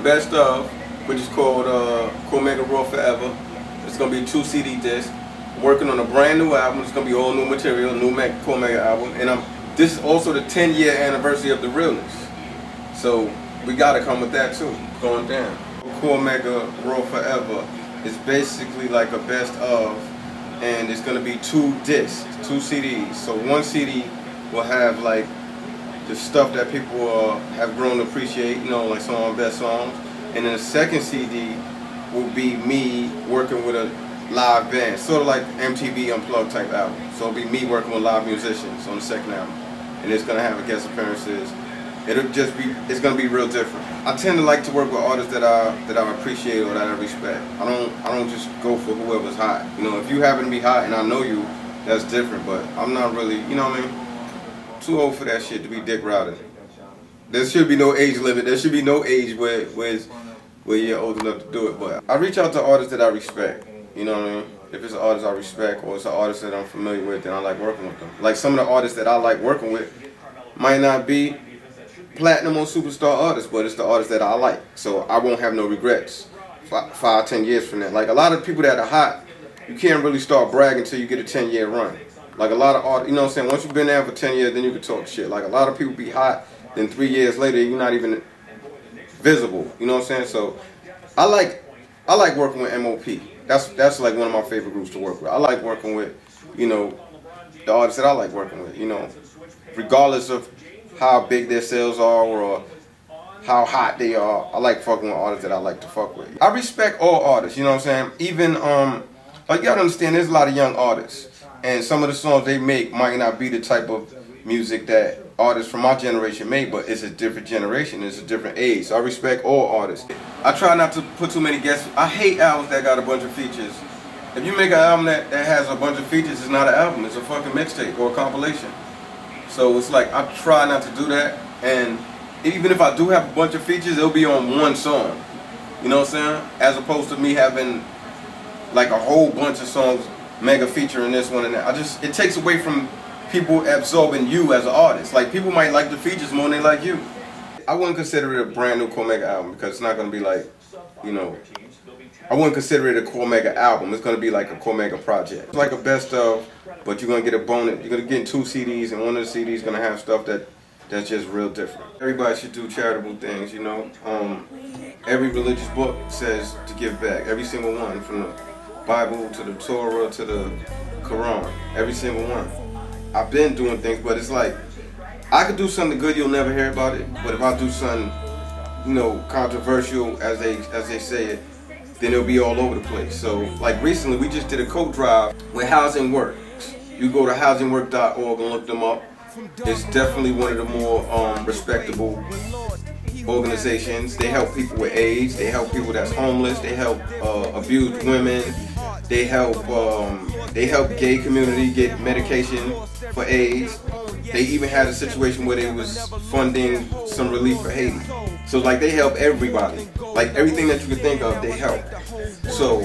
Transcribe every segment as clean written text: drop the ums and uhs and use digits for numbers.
Best Of, which is called Cormega Forever. It's going to be a 2 CD disc. I'm working on a brand new album. It's going to be all new material, new Cormega album. And this is also the 10-year anniversary of the realness. So we got to come with that too, going down. Cormega Forever is basically like a best of, and it's going to be 2 discs, 2 CDs. So one CD will have like the stuff that people have grown to appreciate, you know, like some of my best songs. And then the second CD will be me working with a live band, sort of like MTV Unplugged type album. So it'll be me working with live musicians on the second album. And it's going to have guest appearances. It's going to be real different. I tend to like to work with artists that I appreciate or that I respect. I don't just go for whoever's hot. You know, if you happen to be hot and I know you, that's different. But I'm not really, you know what I mean? Too old for that shit to be dick routed. There should be no age limit. There should be no age where you're old enough to do it. But I reach out to artists that I respect. You know what I mean? If it's an artist I respect or it's an artist that I'm familiar with, then I like working with them. Like some of the artists that I like working with might not be platinum or superstar artists, but it's the artists that I like. So I won't have no regrets 5, 10 years from now. Like a lot of people that are hot, you can't really start bragging until you get a 10-year run. Like a lot of artists, you know what I'm saying? Once you've been there for 10 years, then you can talk shit. Like a lot of people be hot, then 3 years later, you're not even visible. You know what I'm saying? So I like working with MOP. That's like one of my favorite groups to work with. I like working with, you know, the artists that I like working with, you know, regardless of how big their sales are or how hot they are. I like fucking with artists that I like to fuck with. I respect all artists, you know what I'm saying? Even, like you gotta understand, there's a lot of young artists. And some of the songs they make might not be the type of music that artists from my generation make, but it's a different generation, it's a different age. So I respect all artists. I try not to put too many guests. I hate albums that got a bunch of features. If you make an album that has a bunch of features, it's not an album, it's a fucking mixtape or a compilation. So it's like, I try not to do that. And even if I do have a bunch of features, it'll be on one song. You know what I'm saying? As opposed to me having like a whole bunch of songs mega featuring this one and that. It takes away from people absorbing you as an artist. Like people might like the features more than they like you. I wouldn't consider it a brand new Cormega album because it's not going to be like, you know, I wouldn't consider it a Cormega album. It's going to be like a Cormega project. It's like a best of, but you're going to get a bonus. You're going to get 2 CDs, and one of the CDs is going to have stuff that's just real different. Everybody should do charitable things, you know. Every religious book says to give back. Every single one, from the Bible to the Torah to the Quran, every single one. I've been doing things, but it's like I could do something good, you'll never hear about it. But if I do something, you know, controversial, as they say it, then it'll be all over the place. So, like recently, we just did a coat drive with Housing Works. You go to housingwork.org and look them up. It's definitely one of the more respectable organizations. They help people with AIDS. They help people that's homeless. They help abused women. They help gay community get medication for AIDS. They even had a situation where they was funding some relief for Haiti. So like they help everybody. Like everything that you can think of, they help. So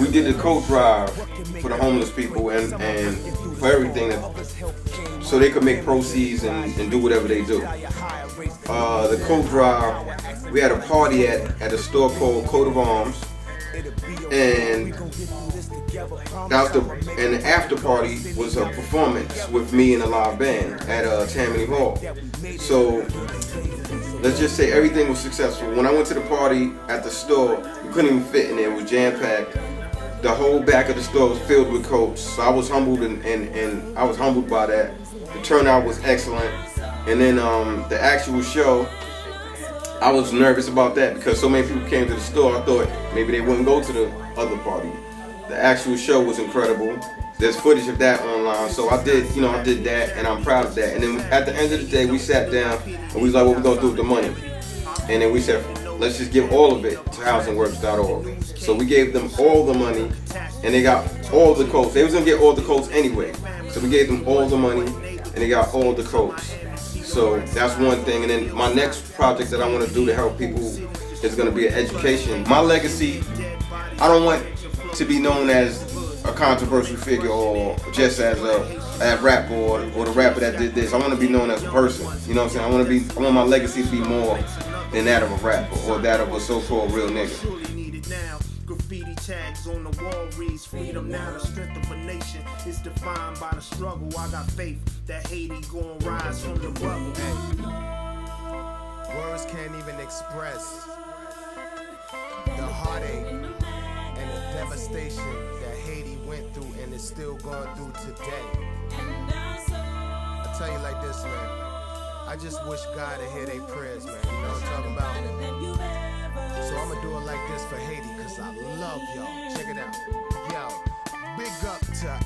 we did the coat drive for the homeless people and for everything so they could make proceeds and do whatever they do. The coat drive, we had a party at a store called Coat of Arms, and the after party was a performance with me and a live band at Tammany Hall. So let's just say everything was successful. When I went to the party at the store, we couldn't even fit in there. It was jam-packed. The whole back of the store was filled with coats. So I was humbled and I was humbled by that. The turnout was excellent. And then the actual show, I was nervous about that because so many people came to the store. I thought maybe they wouldn't go to the other party. The actual show was incredible. There's footage of that online, so I did that, and I'm proud of that. And then at the end of the day, we sat down and we was like, what we gonna do with the money? And then we said, let's just give all of it to housingworks.org. So we gave them all the money, and they got all the coats. They was gonna get all the coats anyway, so we gave them all the money, and they got all the coats. So that's one thing. And then my next project that I want to do to help people is going to be an education. My legacy, I don't want to be known as a controversial figure or just as a at rapper or the rapper that did this. I want to be known as a person. You know what I'm saying? I want my legacy to be more than that of a rapper or that of a so-called real nigga. Graffiti tags on the wall reads freedom now. The strength of a nation is defined by the struggle. I got faith that Haiti gon' rise from the rubble. Hey. Words can't even express the heartache and the devastation that Haiti went through and is still going through today. I tell you like this, man. I just wish God to hear their prayers, man. You know what I'm talking about? So I'm gonna do it like this for Haiti, cause I love y'all. Check it out. Yo, big up to